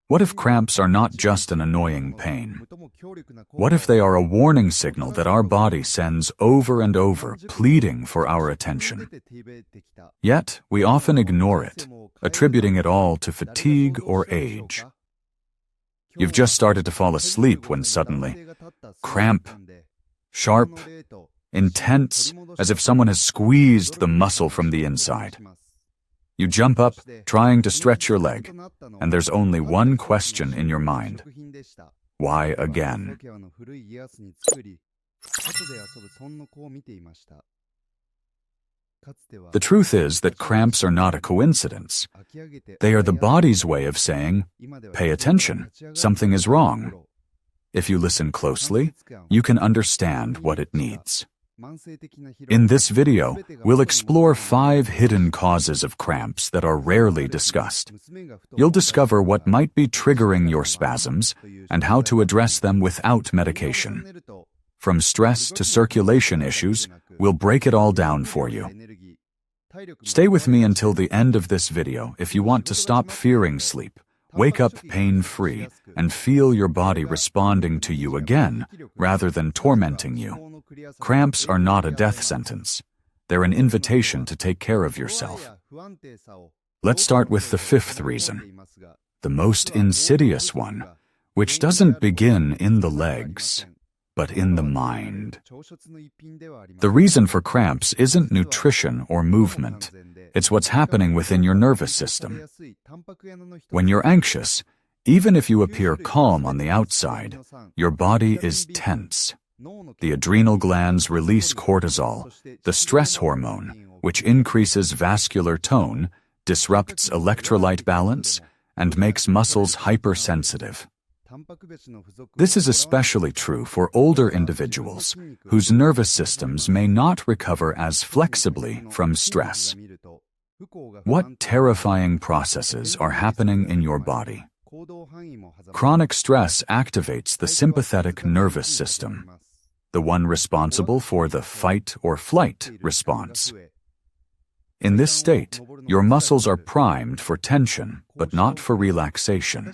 What if cramps are not just an annoying pain? What if they are a warning signal that our body sends over and over, pleading for our attention? Yet, we often ignore it, attributing it all to fatigue or age. You've just started to fall asleep when suddenly, cramp, sharp, intense, as if someone has squeezed the muscle from the inside. You jump up, trying to stretch your leg, and there's only one question in your mind. Why again? The truth is that cramps are not a coincidence. They are the body's way of saying, pay attention, something is wrong. If you listen closely, you can understand what it needs. In this video, we'll explore 5 hidden causes of cramps that are rarely discussed. You'll discover what might be triggering your spasms and how to address them without medication. From stress to circulation issues, we'll break it all down for you. Stay with me until the end of this video if you want to stop fearing sleep, wake up pain-free, and feel your body responding to you again rather than tormenting you. Cramps are not a death sentence. They're an invitation to take care of yourself. Let's start with the 5th reason, the most insidious one, which doesn't begin in the legs, but in the mind. The reason for cramps isn't nutrition or movement. It's what's happening within your nervous system. When you're anxious, even if you appear calm on the outside, your body is tense. The adrenal glands release cortisol, the stress hormone, which increases vascular tone, disrupts electrolyte balance, and makes muscles hypersensitive. This is especially true for older individuals whose nervous systems may not recover as flexibly from stress. What terrifying processes are happening in your body? Chronic stress activates the sympathetic nervous system, the one responsible for the fight or flight response. In this state, your muscles are primed for tension, but not for relaxation.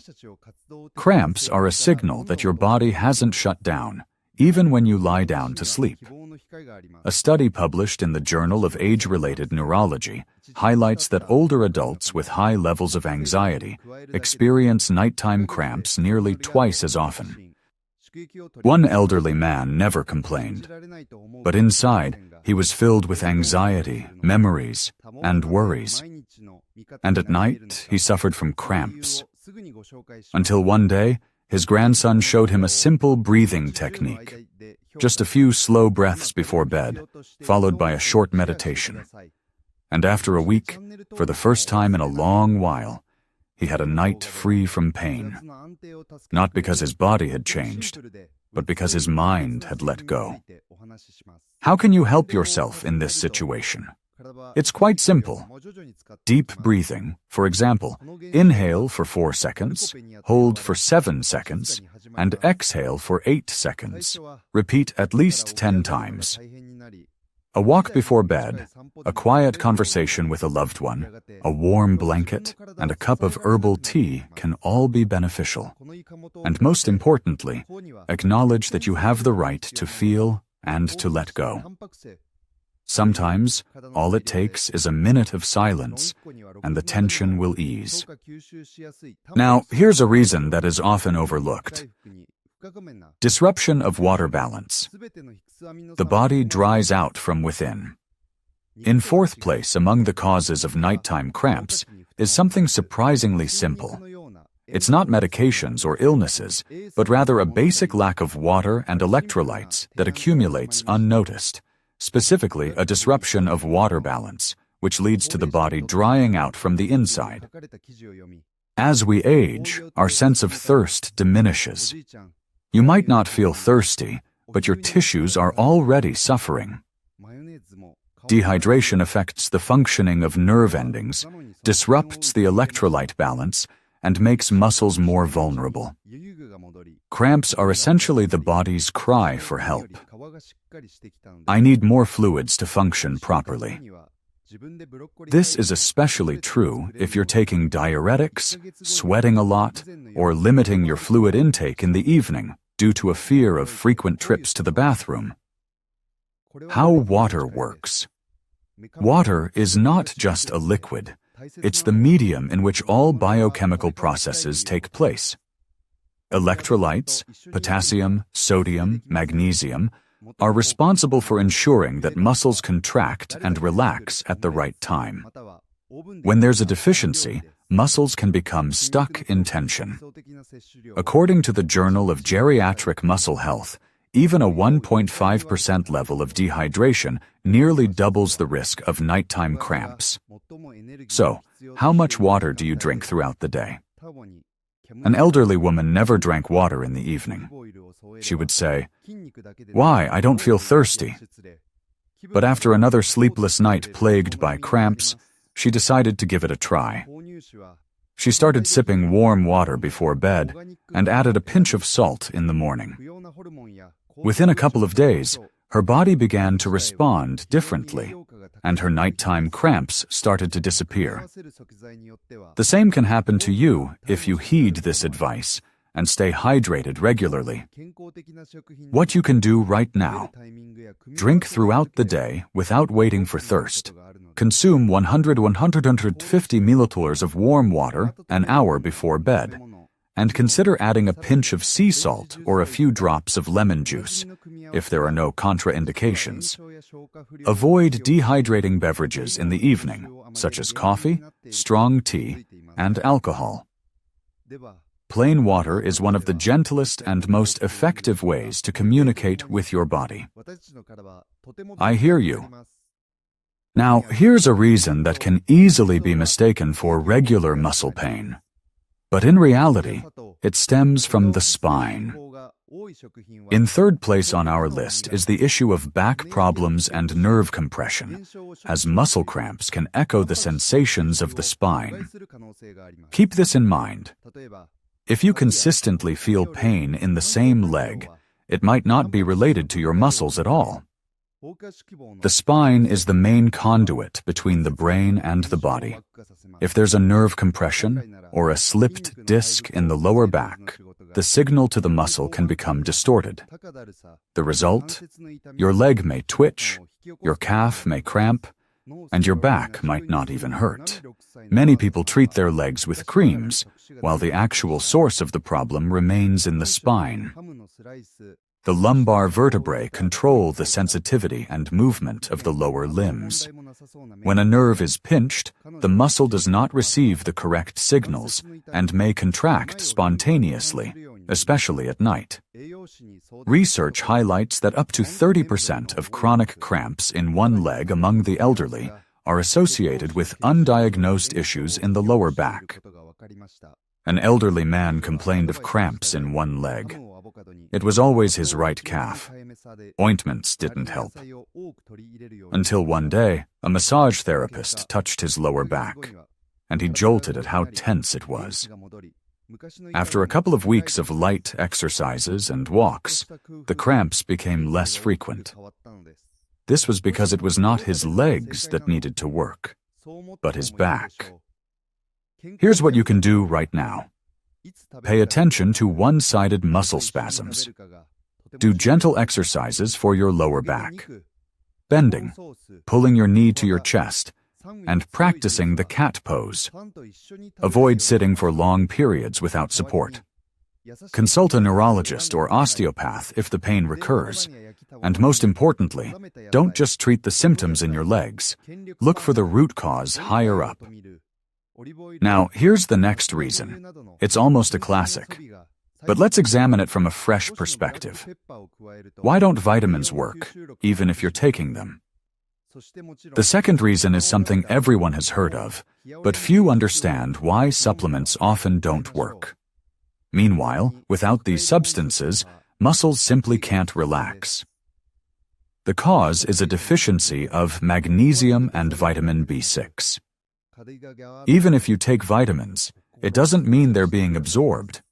Cramps are a signal that your body hasn't shut down, even when you lie down to sleep. A study published in the Journal of Age-Related Neurology highlights that older adults with high levels of anxiety experience nighttime cramps nearly twice as often. One elderly man never complained, but inside, he was filled with anxiety, memories, and worries. And at night, he suffered from cramps. Until one day, his grandson showed him a simple breathing technique. Just a few slow breaths before bed, followed by a short meditation. And after a week, for the first time in a long while, he had a night free from pain. Not because his body had changed, but because his mind had let go. How can you help yourself in this situation? It's quite simple. Deep breathing, for example, inhale for 4 seconds, hold for 7 seconds, and exhale for 8 seconds. Repeat at least 10 times. A walk before bed, a quiet conversation with a loved one, a warm blanket, and a cup of herbal tea can all be beneficial. And most importantly, acknowledge that you have the right to feel and to let go. Sometimes, all it takes is a minute of silence, and the tension will ease. Now, here's a reason that is often overlooked. Disruption of water balance. The body dries out from within. In 4th place among the causes of nighttime cramps is something surprisingly simple. It's not medications or illnesses, but rather a basic lack of water and electrolytes that accumulates unnoticed, specifically a disruption of water balance, which leads to the body drying out from the inside. As we age, our sense of thirst diminishes. You might not feel thirsty, but your tissues are already suffering. Dehydration affects the functioning of nerve endings, disrupts the electrolyte balance, and makes muscles more vulnerable. Cramps are essentially the body's cry for help. I need more fluids to function properly. This is especially true if you're taking diuretics, sweating a lot, or limiting your fluid intake in the evening due to a fear of frequent trips to the bathroom. How water works. Water is not just a liquid. It's the medium in which all biochemical processes take place. Electrolytes, potassium, sodium, magnesium, are responsible for ensuring that muscles contract and relax at the right time. When there's a deficiency, muscles can become stuck in tension. According to the Journal of Geriatric Muscle Health, even a 1.5% level of dehydration nearly doubles the risk of nighttime cramps. So, how much water do you drink throughout the day? An elderly woman never drank water in the evening. She would say, "Why, I don't feel thirsty." But after another sleepless night plagued by cramps, she decided to give it a try. She started sipping warm water before bed and added a pinch of salt in the morning. Within a couple of days, her body began to respond differently, and her nighttime cramps started to disappear. The same can happen to you if you heed this advice and stay hydrated regularly. What you can do right now: drink throughout the day without waiting for thirst. Consume 100–150 milliliters of warm water an hour before bed, and consider adding a pinch of sea salt or a few drops of lemon juice, if there are no contraindications. Avoid dehydrating beverages in the evening, such as coffee, strong tea, and alcohol. Plain water is one of the gentlest and most effective ways to communicate with your body. I hear you. Now, here's a reason that can easily be mistaken for regular muscle pain. But in reality, it stems from the spine. In third place on our list is the issue of back problems and nerve compression, as muscle cramps can echo the sensations of the spine. Keep this in mind. If you consistently feel pain in the same leg, it might not be related to your muscles at all. The spine is the main conduit between the brain and the body. If there's a nerve compression or a slipped disc in the lower back, the signal to the muscle can become distorted. The result? Your leg may twitch, your calf may cramp, and your back might not even hurt. Many people treat their legs with creams, while the actual source of the problem remains in the spine. The lumbar vertebrae control the sensitivity and movement of the lower limbs. When a nerve is pinched, the muscle does not receive the correct signals and may contract spontaneously, especially at night. Research highlights that up to 30% of chronic cramps in one leg among the elderly are associated with undiagnosed issues in the lower back. An elderly man complained of cramps in one leg. It was always his right calf. Ointments didn't help. Until one day, a massage therapist touched his lower back, and he jolted at how tense it was. After a couple of weeks of light exercises and walks, the cramps became less frequent. This was because it was not his legs that needed to work, but his back. Here's what you can do right now. Pay attention to one-sided muscle spasms. Do gentle exercises for your lower back. Bending, pulling your knee to your chest, and practicing the cat pose. Avoid sitting for long periods without support. Consult a neurologist or osteopath if the pain recurs. And most importantly, don't just treat the symptoms in your legs. Look for the root cause higher up. Now, here's the next reason. It's almost a classic. But let's examine it from a fresh perspective. Why don't vitamins work, even if you're taking them? The second reason is something everyone has heard of, but few understand why supplements often don't work. Meanwhile, without these substances, muscles simply can't relax. The cause is a deficiency of magnesium and vitamin B6. Even if you take vitamins, it doesn't mean they're being absorbed.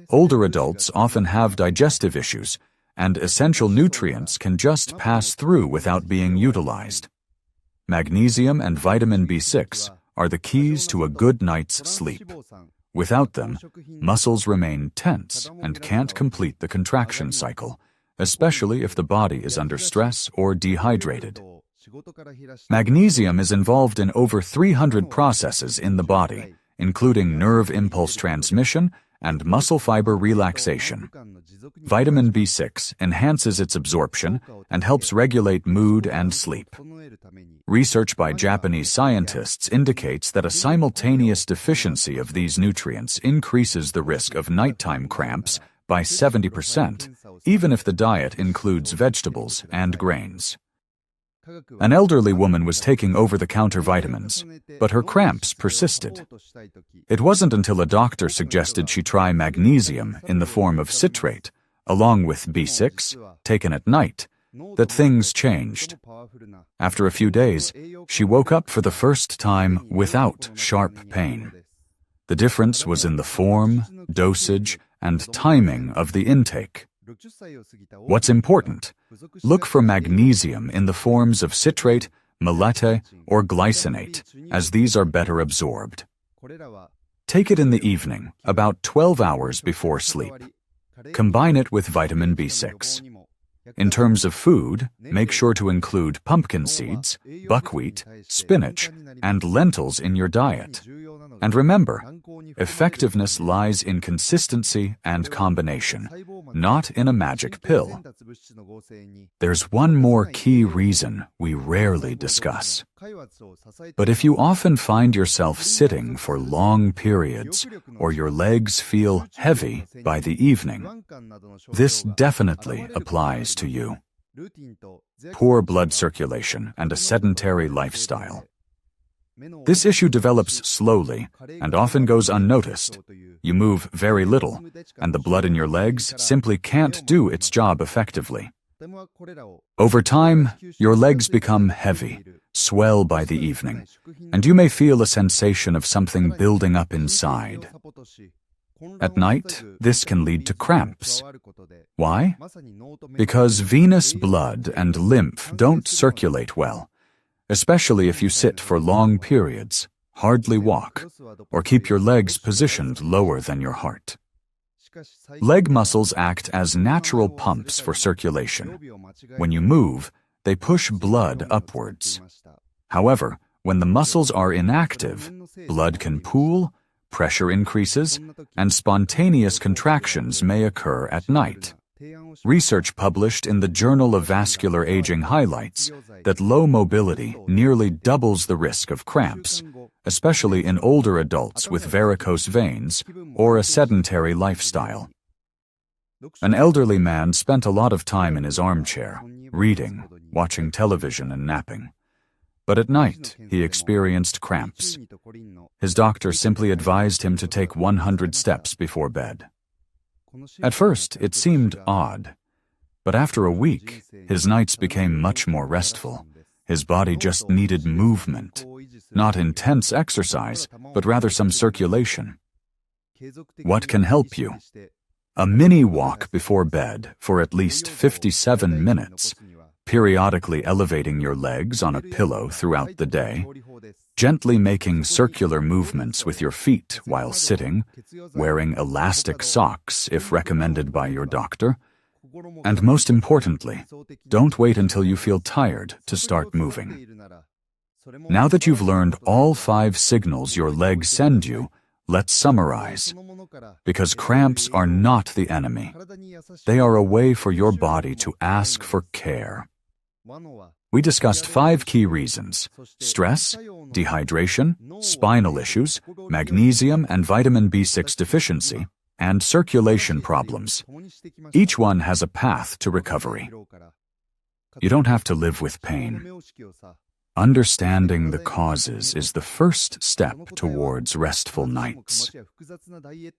Older adults often have digestive issues, and essential nutrients can just pass through without being utilized. Magnesium and vitamin B6 are the keys to a good night's sleep. Without them, muscles remain tense and can't complete the contraction cycle, especially if the body is under stress or dehydrated. Magnesium is involved in over 300 processes in the body, including nerve impulse transmission and muscle fiber relaxation. Vitamin B6 enhances its absorption and helps regulate mood and sleep. Research by Japanese scientists indicates that a simultaneous deficiency of these nutrients increases the risk of nighttime cramps by 70%, even if the diet includes vegetables and grains. An elderly woman was taking over-the-counter vitamins, but her cramps persisted. It wasn't until a doctor suggested she try magnesium in the form of citrate, along with B6, taken at night, that things changed. After a few days, she woke up for the first time without sharp pain. The difference was in the form, dosage, and timing of the intake. What's important? Look for magnesium in the forms of citrate, malate, or glycinate, as these are better absorbed. Take it in the evening, about 12 hours before sleep. Combine it with vitamin B6. In terms of food, make sure to include pumpkin seeds, buckwheat, spinach, and lentils in your diet. And remember, effectiveness lies in consistency and combination, not in a magic pill. There's one more key reason we rarely discuss. But if you often find yourself sitting for long periods, or your legs feel heavy by the evening, this definitely applies to you. Poor blood circulation and a sedentary lifestyle. This issue develops slowly and often goes unnoticed. You move very little, and the blood in your legs simply can't do its job effectively. Over time, your legs become heavy, swell by the evening, and you may feel a sensation of something building up inside. At night, this can lead to cramps. Why? Because venous blood and lymph don't circulate well, especially if you sit for long periods, hardly walk, or keep your legs positioned lower than your heart. Leg muscles act as natural pumps for circulation. When you move, they push blood upwards. However, when the muscles are inactive, blood can pool, pressure increases, and spontaneous contractions may occur at night. Research published in the Journal of Vascular Aging highlights that low mobility nearly doubles the risk of cramps, especially in older adults with varicose veins or a sedentary lifestyle. An elderly man spent a lot of time in his armchair, reading, watching television, and napping. But at night, he experienced cramps. His doctor simply advised him to take 100 steps before bed. At first, it seemed odd, but after a week, his nights became much more restful. His body just needed movement, not intense exercise, but rather some circulation. What can help you? A mini walk before bed for at least 57 minutes, periodically elevating your legs on a pillow throughout the day, gently making circular movements with your feet while sitting, wearing elastic socks if recommended by your doctor, and most importantly, don't wait until you feel tired to start moving. Now that you've learned all 5 signals your legs send you, let's summarize. Because cramps are not the enemy. They are a way for your body to ask for care. We discussed 5 key reasons: stress, dehydration, spinal issues, magnesium and vitamin B6 deficiency, and circulation problems. Each one has a path to recovery. You don't have to live with pain. Understanding the causes is the first step towards restful nights.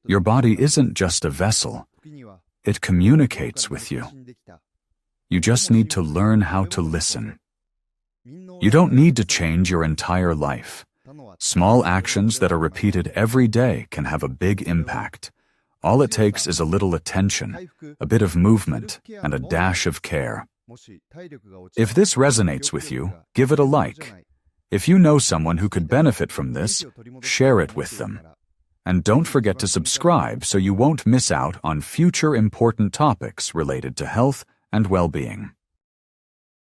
Your body isn't just a vessel. It communicates with you. You just need to learn how to listen. You don't need to change your entire life. Small actions that are repeated every day can have a big impact. All it takes is a little attention, a bit of movement, and a dash of care. If this resonates with you, give it a like. If you know someone who could benefit from this, share it with them. And don't forget to subscribe so you won't miss out on future important topics related to health and well-being.